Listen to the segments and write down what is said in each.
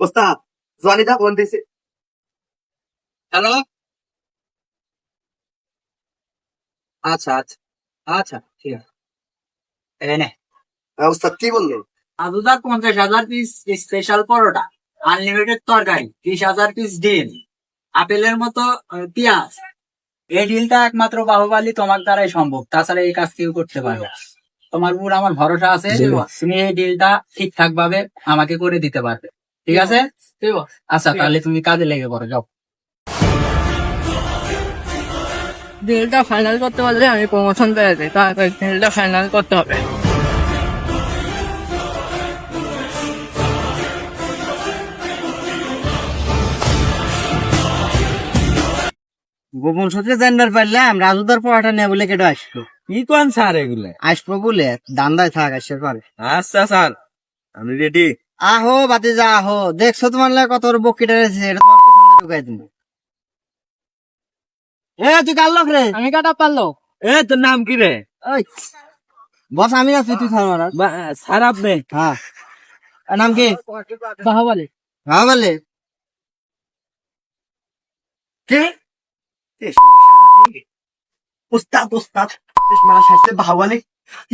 ওস্তাদ জনিদা ফোন দিছে। হ্যালো, আচ্ছা আচ্ছা আচ্ছা ঠিক আছে। এই নে ওস্তাদ কি বললো? আদুদার 50,000 পিস স্পেশাল পরোটা, আনলিমিটেড তরকারি, 30,000 পিস ডিম, আপেলের মতো পেঁয়াজ। এই ডিলটা একমাত্র বাহুবলী তোমার দ্বারাই সম্ভব, তাছাড়া এই কাজ কেউ করতে পারবে না। তোমার উপর আমার ভরসা আছে, তুমি এই ডিলটা ঠিকঠাক ভাবে আমাকে করে দিতে পারবে, ঠিক আছে? আচ্ছা তাহলে তুমি কাজে লেগে পড়ো, যাও। ডিলটা ফাইনাল করতে পারলে আমি প্রমোশন পেয়ে যাই, তাড়াতাড়ি ডিলটা ফাইনাল করতে হবে। গোপন সূত্রে জানবার পারলাম রাজুদার পড়াটা নেই বলে কেটে আসলো। কি কোন স্যার এগুলো? আসবো বলে দান্দায় থাক আসছে পারে। আচ্ছা স্যার, আমি রেডি। আহো বাতি যা আহো, দেখছো তোমার লাগে কত বকিটা রয়েছে, এটা তোমার পিছনে ঢুকাই দিবো। এ তুই কার লোক রে? আমি কাটা পারলো। এ তোর নাম কি রে? ওই বস আমি আছি, তুই থাম মারা। স্যার আপনি? হ্যাঁ, আর নাম কি? বাহুবলী। হ্যাঁ বলে কে? ওস্তাদ ওস্তাদ মারা সাথে বাহুবলী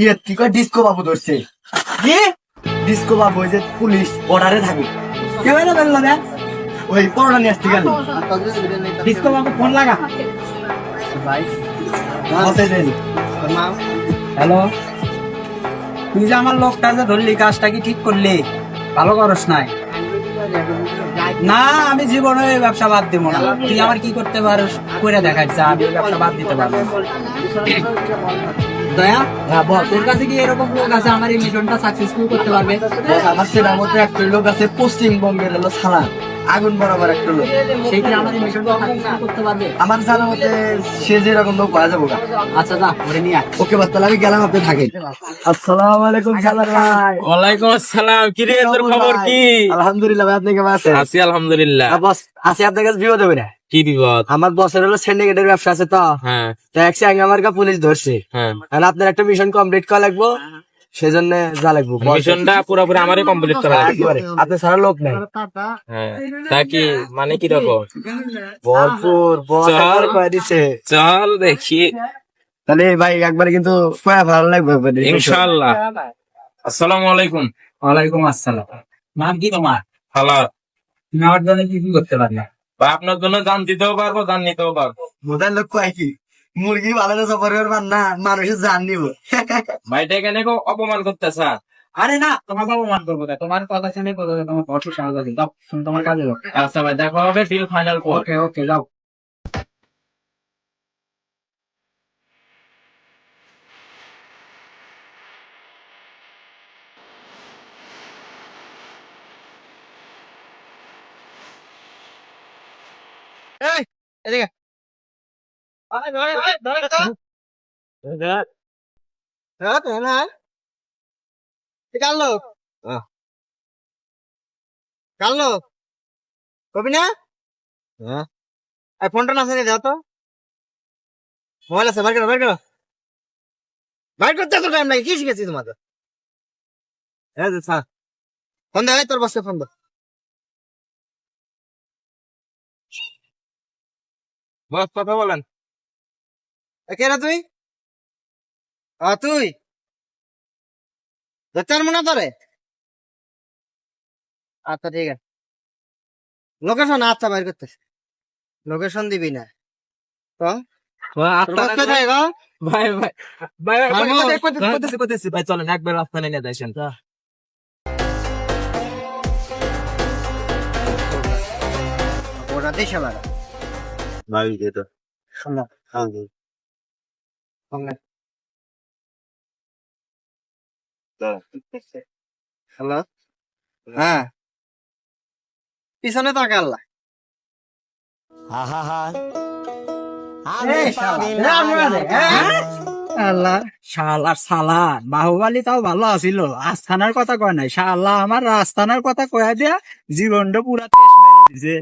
ইয়ে কি কয় ডিস্কো বাবু ধরছে। কি ডিস্কো বাবু? ওই যে পুলিশ বর্ডারে থাকে। কে বাইরে বেরলো না? ওই পরোটা নিয়ে আসতে গেল ডিস্কো বাবু, ফোন লাগা। ভাই বসে দেন। হ্যালো, তুই যে আমার লোকটা যে ধরলি, কাজটা কি ঠিক করলি? ভালো করস নাই? না, আমি জীবনে এই ব্যবসা বাদ দিব না। তুই আমার কি করতে পারস করে দেখাচ্ছ, আমি এই ব্যবসা বাদ দিতে পারবো। দয়া, হ্যাঁ বল। তোর কাছে কি এরকম লোক আছে আমার এই মিশনটা সাকসেসফুল করতে পারবে? বস, আমার সেটার মধ্যে একটা লোক আছে পশ্চিমবঙ্গের, হলো সালা আগুন বরাবর একটা লোক। সেই কি আমার এই মিশনটা সাকসেসফুল করতে পারবে? আমার জানার মতে সে যেরকম লোক পাওয়া যাবো। আচ্ছা যা, ওরে নিয়ে আয়। ওকে বাস, তাহলে আমি গেলাম, আপনি থাকেন। আসসালামু আলাইকুম সালার ভাই। ওয়ালাইকুম আসসালাম। কি রে, তোর খবর কি? আলহামদুলিল্লাহ ভাই, আপনি কেমন আছেন? আছি আলহামদুলিল্লাহ। বস আছি, আপনার কাছে বিপদ হবে না। কি বিপদ? আমার বসের হলো সিন্ডিকেটের ব্যবসা আছে তো, হ্যাঁ তো এক সঙ্গে আমার পুলিশ ধরছে। হ্যাঁ, আর আপনার একটা মিশন কমপ্লিট করা লাগবো, সেজন্য যা লাগবো। মিশনটা পুরোপুরি আমারই কমপ্লিট করা লাগবে। একবারে আপনি সারা লোক নাই। হ্যাঁ, তা কি মানে কি রকম? ভরপুর বস চল। একবারে কয়ে দিছে। চল দেখি, তাহলে ভাই একবারে কিন্তু কয়া ভালো লাগবে একবারে। ইনশাআল্লাহ। আসসালামু আলাইকুম। ওয়ালাইকুম আসসালাম। নাম কি তোমার? হ্যালো তুমি আমার জন্য কি কি করতে পারলে? ভাই, আপনার জন্য দান দিতেও পারবো, দান নিতেও পারবো। মোদার লোক কয় কি মুরগি ভালো না সফর করবার না, মানুষের জান নিব। ভাইটা এখানে কেউ অপমান করতেছে। আরে না, তোমার বাবা মান করবো না, তোমার কথা শুনে কথা তোমার অসুখ সাহায্য দিন, দাও তুমি তোমার কাজে যাও। আচ্ছা ভাই, দেখা হবে ডিল ফাইনাল পর। ওকে ওকে, যাও। এই, এদিকে। হ্যাঁ, তো না। এ কার লোক? কার লোক? কবি না? এই ফোনটা না আছে, দাও তো। মোবাইল আছে, বের করো বের করো। বাইর করতে তো টাইম লাগে, কি শিখেছি তোমাকে? হ্যাঁ স্যার, ফোন দে, এই তোর বসে ফোন দে। বস কথা বলেন। কে রে তুই? তুই দেখতে মনে তোরে? আচ্ছা ঠিক আছে, লোকেশন আচ্ছা বাইর করতেছি। লোকেশন দিবি না তো? ভাই ভাই ভাই হারমোন। করতেছি ভাই, চলেন একবার রাস্তা নিয়ে দেখেন। ওরা দেশে লাগা ভাই যেটা শোনো। হ্যালো, হ্যাঁ, পিছনে তাকা আল্লাহ। আল্লাহ শালার সালা, বাহুবলী তাও ভালো আছিল, আস্থানার কথা কয় নাই। শালা আমার আস্থানার কথা কয়া দিয়া জীবনটা পুরা তেজ মেরে দিছে।